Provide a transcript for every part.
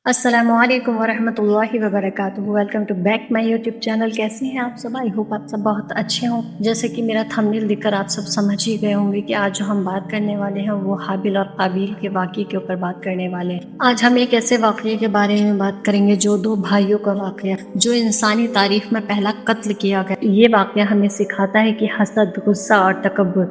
السلام علیکم ورحمۃ اللہ وبرکاتہ، welcome to back my YouTube channel. کیسے ہیں آپ سب؟ آئی ہوپ آپ سب بہت اچھے ہوں۔ جیسے کہ میرا تھمبنیل دیکھ کر آپ سب سمجھ ہی گئے ہوں گے کہ آج جو ہم بات کرنے والے ہیں وہ حابیل اور قابیل کے واقعے کے اوپر بات کرنے والے ہیں۔ آج ہم ایک ایسے واقعے کے بارے میں بات کریں گے جو دو بھائیوں کا واقعہ، جو انسانی تاریخ میں پہلا قتل کیا گیا۔ یہ واقعہ ہمیں سکھاتا ہے کہ حسد، غصہ اور تکبر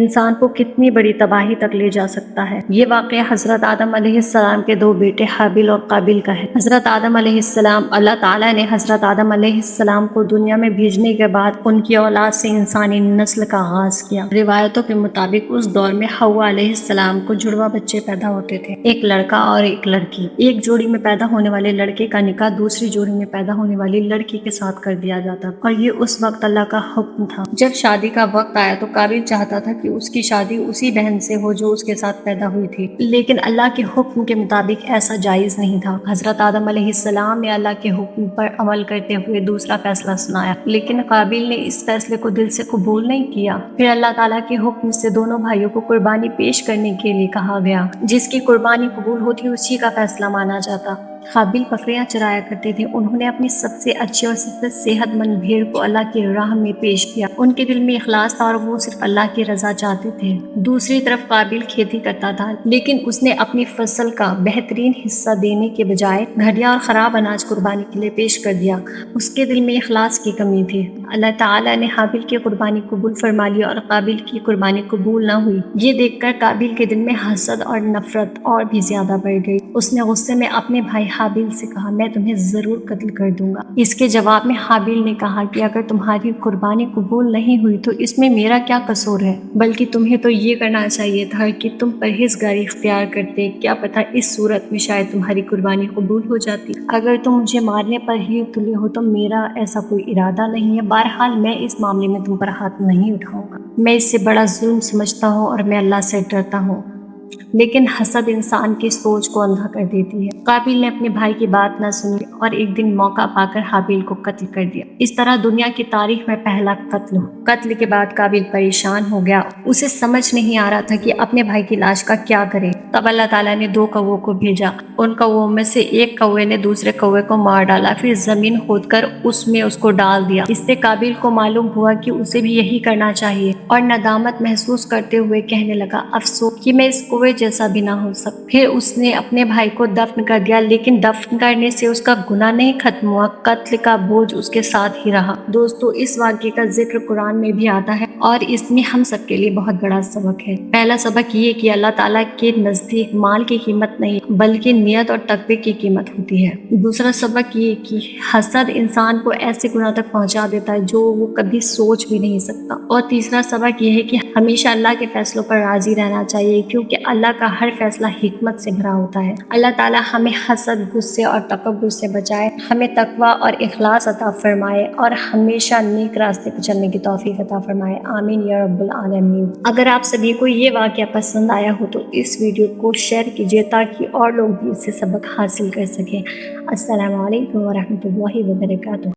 انسان کو کتنی بڑی تباہی تک لے جا سکتا ہے۔ یہ واقعہ حضرت آدم علیہ السلام کے دو بیٹے حابیل اور قابیل کا ہے۔ حضرت آدم علیہ السلام، اللہ تعالیٰ نے حضرت آدم علیہ السلام کو دنیا میں بھیجنے کے بعد ان کی اولاد سے انسانی نسل کا آغاز کیا۔ روایتوں کے مطابق اس دور میں حوا علیہ السلام کو جڑواں بچے پیدا ہوتے تھے، ایک لڑکا اور ایک لڑکی۔ ایک جوڑی میں پیدا ہونے والے لڑکے کا نکاح دوسری جوڑی میں پیدا ہونے والی لڑکی کے ساتھ کر دیا جاتا، اور یہ اس وقت اللہ کا حکم تھا۔ جب شادی کا وقت آیا تو قابیل چاہتا تھا کہ اس کی شادی اسی بہن سے ہو جو اس کے ساتھ پیدا ہوئی تھی، لیکن اللہ کے حکم کے مطابق ایسا جائز نہیں تھا۔ حضرت آدم علیہ السلام نے اللہ کے حکم پر عمل کرتے ہوئے دوسرا فیصلہ سنایا، لیکن قابیل نے اس فیصلے کو دل سے قبول نہیں کیا۔ پھر اللہ تعالیٰ کے حکم سے دونوں بھائیوں کو قربانی پیش کرنے کے لیے کہا گیا۔ جس کی قربانی قبول ہوتی اسی کا فیصلہ مانا جاتا۔ قابیل بکریاں چرایا کرتے تھے۔ انہوں نے اپنی سب سے اچھی اور سب سے صحت مند بھیڑ کو اللہ کی راہ میں پیش کیا۔ ان کے دل میں اخلاص تھا اور وہ صرف اللہ کی رضا چاہتے تھے۔ دوسری طرف قابیل کھیتی کرتا تھا، لیکن اس نے اپنی فصل کا بہترین حصہ دینے کے بجائے گھٹیا اور خراب اناج قربانی کے لیے پیش کر دیا۔ اس کے دل میں اخلاص کی کمی تھی۔ اللہ تعالیٰ نے حابیل کی قربانی قبول فرما لی اور قابیل کی قربانی قبول نہ ہوئی۔ یہ دیکھ کر قابیل کے دل میں حسد اور نفرت اور بھی زیادہ بڑھ گئی۔ اس نے غصے میں اپنے بھائی حابیل سے کہا، میں تمہیں ضرور قتل کر دوں گا۔ اس کے جواب میں حابیل نے کہا کہ اگر تمہاری قربانی قبول نہیں ہوئی تو اس میں میرا کیا قصور ہے، بلکہ تمہیں تو یہ کرنا چاہیے تھا کہ تم پرہیزگاری اختیار کرتے، کیا پتہ اس صورت میں شاید تمہاری قربانی قبول ہو جاتی۔ اگر تم مجھے مارنے پر ہی تلے ہو تو میرا ایسا کوئی ارادہ نہیں ہے، بہرحال میں اس معاملے میں تم پر ہاتھ نہیں اٹھاؤں گا۔ میں اس سے بڑا ظلم سمجھتا ہوں اور میں اللہ سے ڈرتا ہوں، لیکن حسد انسان کی سوچ کو اندھا کر دیتی ہے۔ قابیل نے اپنے بھائی کی بات نہ سنی اور ایک دن موقع پا کر حابیل کو قتل کر دیا۔ اس طرح دنیا کی تاریخ میں پہلا قتل ہوا۔ قتل کے بعد قابیل پریشان ہو گیا۔ اسے سمجھ نہیں آ رہا تھا کہ اپنے بھائی کی لاش کا کیا کرے۔ تب اللہ تعالیٰ نے دو کووں کو بھیجا۔ ان کووں میں سے ایک کوے نے دوسرے کوے کو مار ڈالا، پھر زمین کھود کر اس میں اس کو ڈال دیا۔ اس سے قابیل کو معلوم ہوا کہ اسے بھی یہی کرنا چاہیے، اور ندامت محسوس کرتے ہوئے کہنے لگا، افسوس کہ میں اس کوے جیسا بھی نہ ہو سکتا۔ پھر اس نے اپنے بھائی کو دفن کر دیا، لیکن دفن کرنے سے اس کا گناہ نہیں ختم ہوا، قتل کا بوجھ اس کے ساتھ ہی رہا۔ دوستو، اس واقعے کا ذکر قرآن میں بھی آتا ہے اور اس میں ہم سب کے لیے بہت بڑا سبق ہے۔ پہلا سبق یہ کہ اللہ تعالیٰ کے نزدیک مال کی قیمت نہیں بلکہ نیت اور تقوی کی قیمت ہوتی ہے۔ دوسرا سبق یہ کہ حسد انسان کو ایسے گناہ تک پہنچا دیتا ہے جو وہ کبھی سوچ بھی نہیں سکتا۔ اور تیسرا سبق یہ ہے کہ ہمیشہ اللہ کے فیصلوں پر راضی رہنا چاہیے، کیونکہ اللہ کا ہر فیصلہ حکمت سے بھرا ہوتا ہے۔ اللہ تعالیٰ ہمیں حسد، غصے اور تکبر سے بچائے، ہمیں تقوی اور اخلاص عطا فرمائے اور ہمیشہ نیک راستے پر چلنے کی توفیق عطا فرمائے، آمین یا رب العالمین۔ اگر آپ سبھی کو یہ واقعہ پسند آیا ہو تو اس ویڈیو کو شیئر کیجیے تاکہ اور لوگ بھی اس سے سبق حاصل کر سکیں۔ السلام علیکم ورحمۃ اللہ وبرکاتہ۔